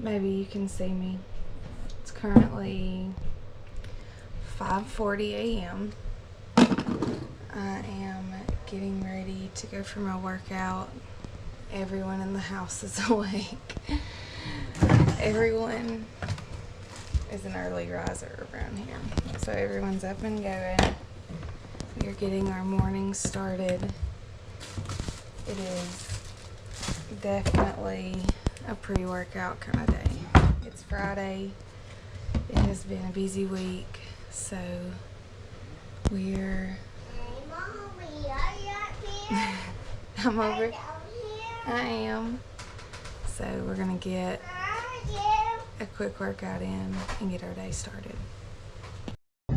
Maybe you can see me. It's currently 5:40 a.m. I am getting ready to go for my workout. Everyone in the house is awake. Everyone is an early riser around here. So everyone's up and going. We are getting our morning started. It is definitely a pre-workout kind of day. It's Friday. It has been a busy week, so we're I'm over. I am. So we're gonna get a quick workout in and get our day started.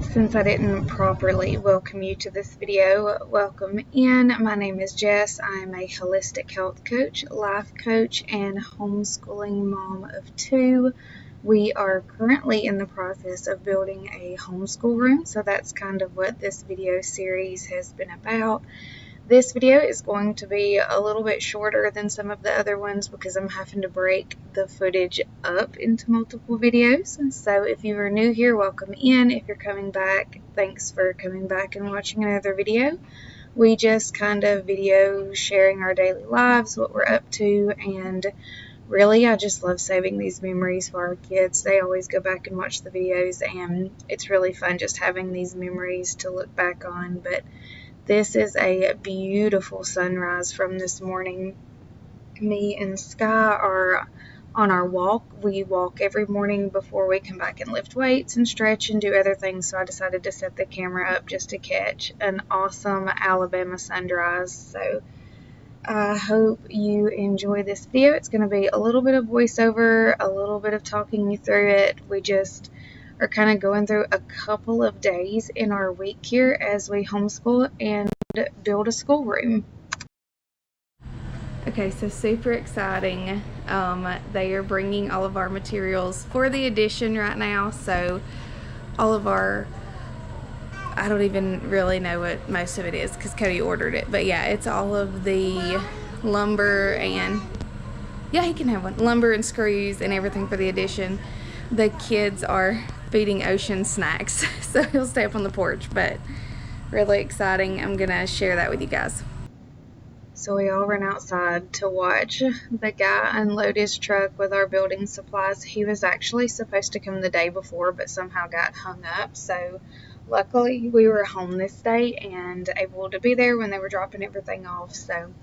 Since I didn't properly welcome you to this video, welcome in. My name is Jess. I'm a holistic health coach, life coach, and homeschooling mom of 2. We are currently in the process of building a homeschool room, so that's kind of what this video series has been about. This video is going to be a little bit shorter than some of the other ones because I'm having to break the footage up into multiple videos. So if you are new here, welcome in. If you're coming back, thanks for coming back and watching another video. We just kind of video sharing our daily lives, what we're up to, and really I just love saving these memories for our kids. They always go back and watch the videos, and it's really fun just having these memories to look back on. But this is a beautiful sunrise from this morning. Me and Sky are on our walk. We walk every morning before we come back and lift weights and stretch and do other things, so I decided to set the camera up just to catch an awesome Alabama sunrise. So I hope you enjoy this video. It's going to be a little bit of voiceover, a little bit of talking you through it. We just are kind of going through a couple of days in our week here as we homeschool and build a schoolroom. Okay, so super exciting. They are bringing all of our materials for the addition right now. So all of our, I don't even really know what most of it is because Cody ordered it. But yeah, it's all of the lumber and, yeah, he can have one. Lumber and screws and everything for the addition. The kids are feeding Ocean snacks, so he'll stay up on the porch, but really exciting. I'm gonna share that with you guys. So we all ran outside to watch the guy unload his truck with our building supplies. He was actually supposed to come the day before, but somehow got hung up. So luckily we were home this day and able to be there when they were dropping everything off. So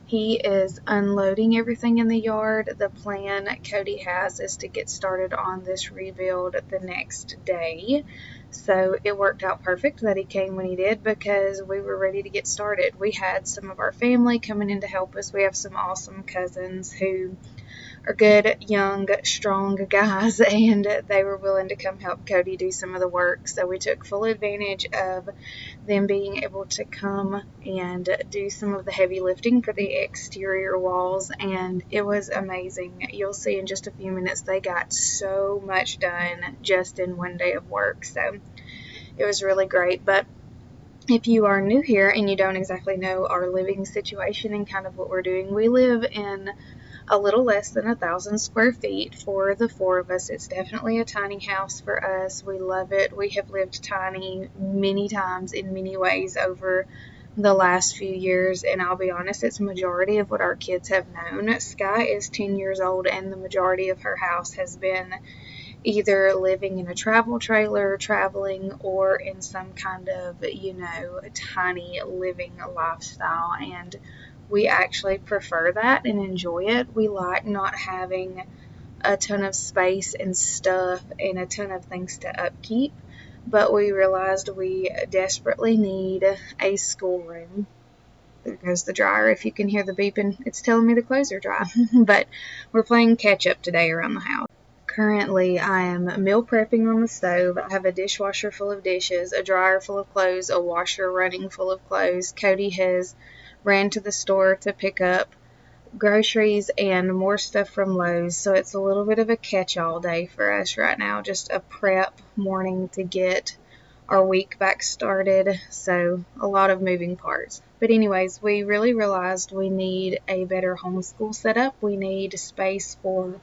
he is unloading everything in the yard. The plan Cody has is to get started on this rebuild the next day. So it worked out perfect that he came when he did because we were ready to get started. We had some of our family coming in to help us. We have some awesome cousins who are good, young, strong guys, and they were willing to come help Cody do some of the work. So we took full advantage of them being able to come and do some of the heavy lifting for the exterior walls, and it was amazing. You'll see in just a few minutes they got so much done just in one day of work. So it was really great. But if you are new here and you don't exactly know our living situation and kind of what we're doing, we live in a little less than 1,000 square feet for the 4 of us. It's definitely a tiny house for us. We love it. We have lived tiny many times in many ways over the last few years, and I'll be honest, it's a majority of what our kids have known. Sky is 10 years old, and the majority of her house has been either living in a travel trailer, traveling, or in some kind of, tiny living lifestyle, and we actually prefer that and enjoy it. We like not having a ton of space and stuff and a ton of things to upkeep, but we realized we desperately need a schoolroom. there goes the dryer. If you can hear the beeping, it's telling me the clothes are dry. But we're playing catch up today around the house. Currently, I am meal prepping on the stove. I have a dishwasher full of dishes, a dryer full of clothes, a washer running full of clothes. Cody has ran to the store to pick up groceries and more stuff from Lowe's, so it's a little bit of a catch-all day for us right now, just a prep morning to get our week back started, so a lot of moving parts. But anyways, we really realized we need a better homeschool setup. We need space for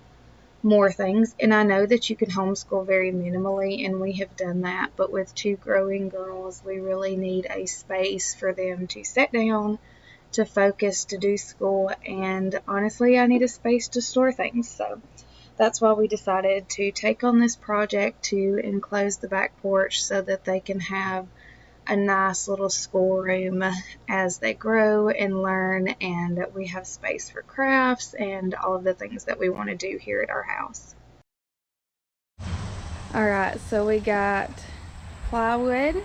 more things, and I know that you can homeschool very minimally, and we have done that, but with 2 growing girls, we really need a space for them to sit down, to focus, to do school, and honestly, I need a space to store things. So that's why we decided to take on this project to enclose the back porch so that they can have a nice little schoolroom as they grow and learn, and we have space for crafts and all of the things that we want to do here at our house. Alright, so we got plywood,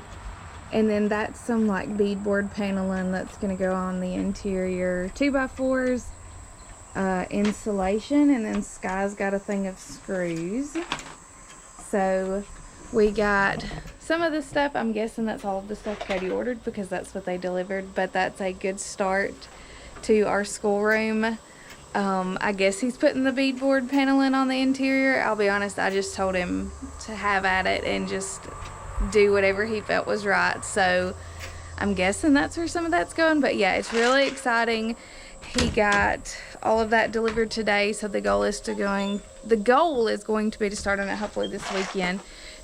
and then that's some like beadboard paneling that's going to go on the interior. 2x4s, insulation, and then Sky's got a thing of screws. So we got some of the stuff. I'm guessing that's all of the stuff Cody ordered because that's what they delivered, but that's a good start to our schoolroom. I guess he's putting the beadboard paneling on the interior. I'll be honest, I just told him to have at it and just do whatever he felt was right. So I'm guessing that's where some of that's going. But yeah, it's really exciting. He got all of that delivered today, so the goal is going to be to start on it hopefully this weekend.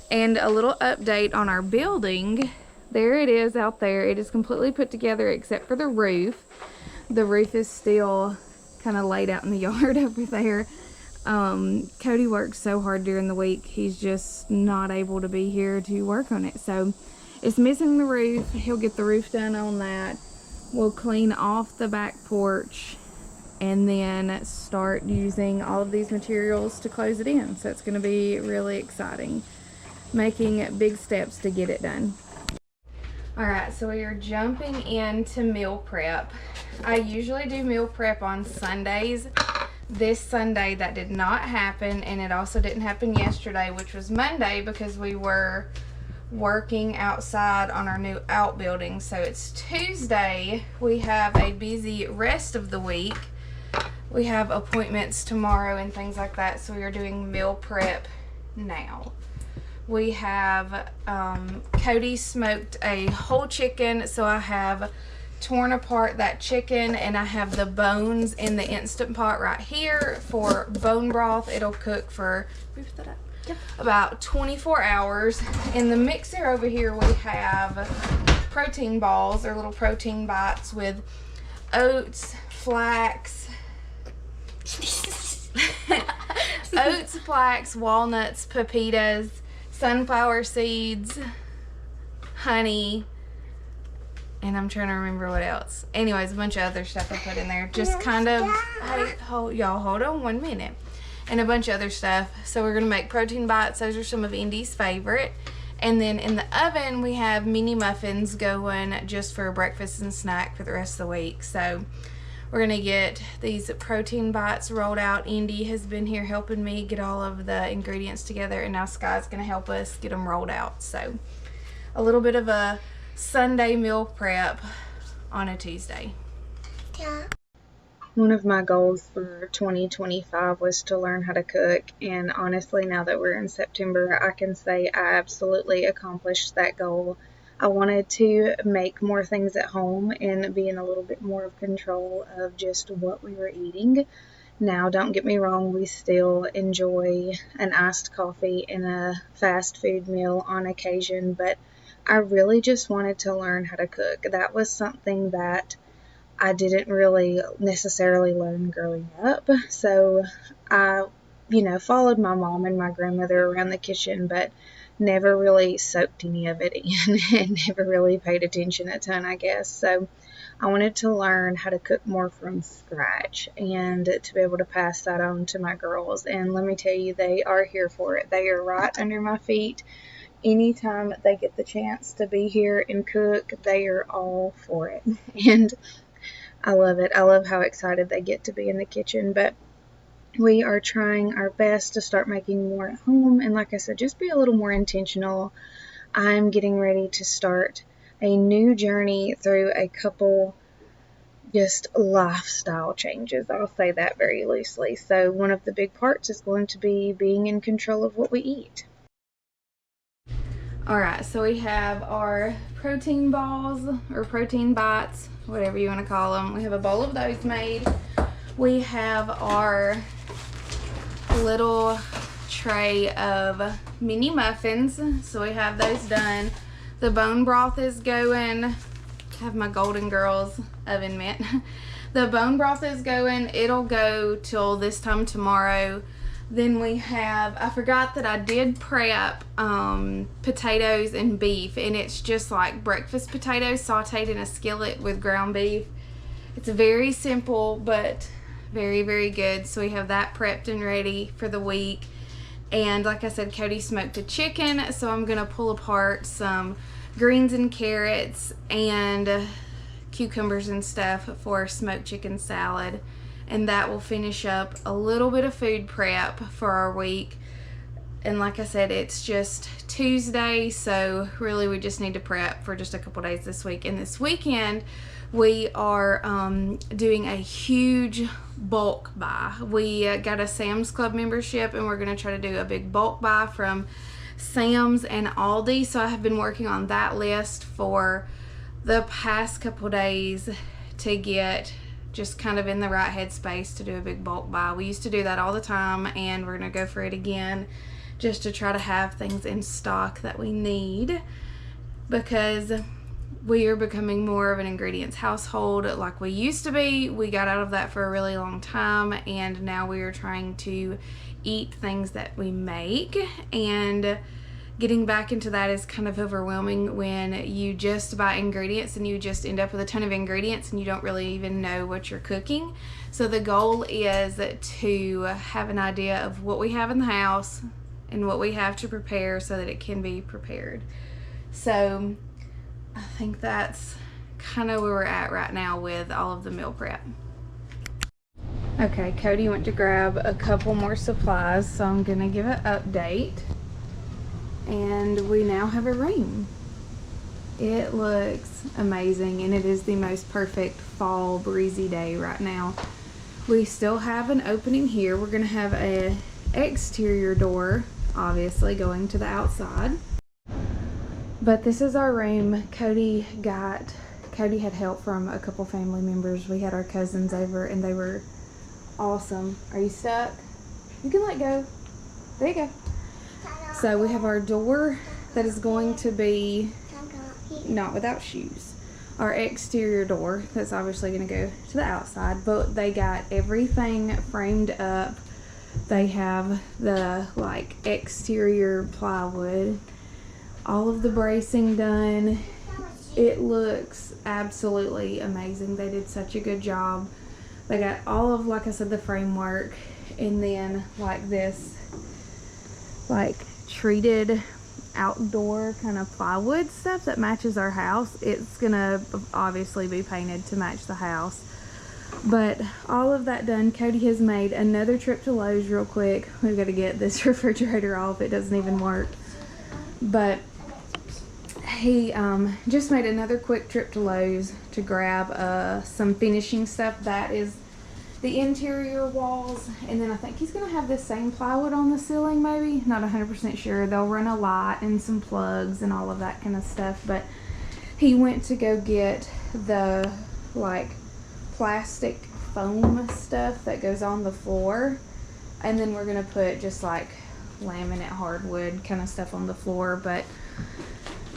And a little update on our building. There it is out there. It is completely put together except for the roof. The roof is still kind of laid out in the yard over there. Cody works so hard during the week, he's just not able to be here to work on it. So it's missing the roof. He'll get the roof done on that. We'll clean off the back porch and then start using all of these materials to close it in. So it's going to be really exciting. Making big steps to get it done. Alright, so we are jumping into meal prep. I usually do meal prep on Sundays. This Sunday that did not happen, and it also didn't happen yesterday, which was Monday, because we were working outside on our new outbuilding. So it's Tuesday. We have a busy rest of the week. We have appointments tomorrow and things like that, so we are doing meal prep now. We have Cody smoked a whole chicken, so I have torn apart that chicken, and I have the bones in the Instant Pot right here for bone broth. It'll cook for about 24 hours. In the mixer over here we have protein balls, or little protein bites, with oats, flax, walnuts, pepitas, sunflower seeds, honey, and I'm trying to remember what else. Anyways, a bunch of other stuff I put in there. Just kind of, hey, y'all hold on 1 minute. And a bunch of other stuff. So we're going to make protein bites. Those are some of Indy's favorite. And then in the oven, we have mini muffins going just for breakfast and snack for the rest of the week. So we're going to get these protein bites rolled out. Indy has been here helping me get all of the ingredients together, and now Sky's going to help us get them rolled out. So a little bit of a Sunday meal prep on a Tuesday. Yeah. One of my goals for 2025 was to learn how to cook, and honestly, now that we're in September, I can say I absolutely accomplished that goal. I wanted to make more things at home and be in a little bit more of control of just what we were eating. Now, don't get me wrong, we still enjoy an iced coffee and a fast food meal on occasion, but I really just wanted to learn how to cook. That was something that I didn't really necessarily learn growing up. So I, followed my mom and my grandmother around the kitchen, but never really soaked any of it in and never really paid attention a ton, I guess. So I wanted to learn how to cook more from scratch and to be able to pass that on to my girls. And let me tell you, they are here for it. They are right under my feet. Anytime they get the chance to be here and cook, they are all for it. And I love it. I love how excited they get to be in the kitchen, but we are trying our best to start making more at home, and like I said, just be a little more intentional. I'm getting ready to start a new journey through a couple just lifestyle changes. I'll say that very loosely. So one of the big parts is going to be being in control of what we eat. All right, so we have our protein balls or protein bites, whatever you want to call them. We have a bowl of those made. We have our little tray of mini muffins, so we have those done. The bone broth is going. I have my Golden Girls oven mitt. The bone broth is going. It'll go till this time tomorrow. Then we have, I forgot that I did prep potatoes and beef, and it's just like breakfast potatoes sauteed in a skillet with ground beef. It's very simple, but very, very good. So we have that prepped and ready for the week. And like I said, Cody smoked a chicken, so I'm gonna pull apart some greens and carrots and cucumbers and stuff for smoked chicken salad. And that will finish up a little bit of food prep for our week. And like I said, it's just Tuesday, so really we just need to prep for just a couple days this week. And this weekend we are doing a huge bulk buy. We got a Sam's Club membership, and we're going to try to do a big bulk buy from Sam's and Aldi. So I have been working on that list for the past couple days to get just kind of in the right headspace to do a big bulk buy. We used to do that all the time, and we're going to go for it again just to try to have things in stock that we need, because we are becoming more of an ingredients household like we used to be. We got out of that for a really long time, and now we are trying to eat things that we make, and getting back into that is kind of overwhelming when you just buy ingredients and you just end up with a ton of ingredients and you don't really even know what you're cooking. So the goal is to have an idea of what we have in the house and what we have to prepare so that it can be prepared. So I think that's kind of where we're at right now with all of the meal prep. Okay, Cody went to grab a couple more supplies, so I'm gonna give an update. And we now have a room. It looks amazing, and it is the most perfect fall breezy day right now. We still have an opening here. We're gonna have an exterior door, obviously going to the outside. But this is our room. Cody had help from a couple family members. We had our cousins over, and they were awesome. Are you stuck? You can let go. There you go. So we have our door that is going to be not without shoes. Our exterior door that's obviously going to go to the outside, but they got everything framed up. They have the like exterior plywood, all of the bracing done. It looks absolutely amazing. They did such a good job. They got all of, like I said, the framework, and then like this like treated outdoor kind of plywood stuff that matches our house. It's gonna obviously be painted to match the house, but all of that done. Cody has made another trip to Lowe's real quick. We've got to get this refrigerator off. It doesn't even work, but he just made another quick trip to Lowe's to grab some finishing stuff. That is the interior walls, and then I think he's gonna have this same plywood on the ceiling, maybe, not 100% sure. They'll run a light and some plugs and all of that kind of stuff, but he went to go get the like plastic foam stuff that goes on the floor, and then we're gonna put just like laminate hardwood kind of stuff on the floor. But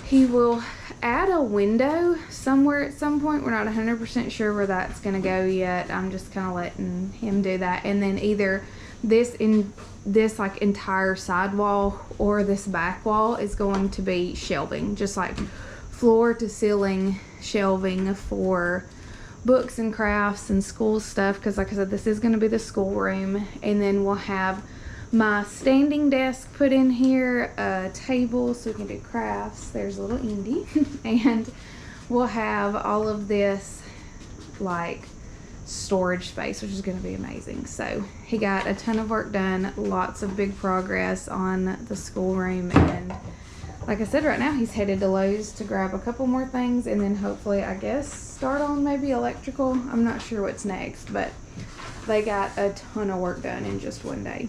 he will add a window somewhere at some point. We're not 100% sure where that's gonna go yet. I'm just kind of letting him do that. And then either this like entire side wall or this back wall is going to be shelving, just like floor to ceiling shelving for books and crafts and school stuff, because like I said, this is going to be the school room. And then we'll have my standing desk put in here, a table so we can do crafts. There's a little Indy. And we'll have all of this like storage space, which is going to be amazing. So he got a ton of work done, lots of big progress on the schoolroom, and like I said, right now he's headed to Lowe's to grab a couple more things, and then hopefully, I guess, start on maybe electrical. I'm not sure what's next, but they got a ton of work done in just one day.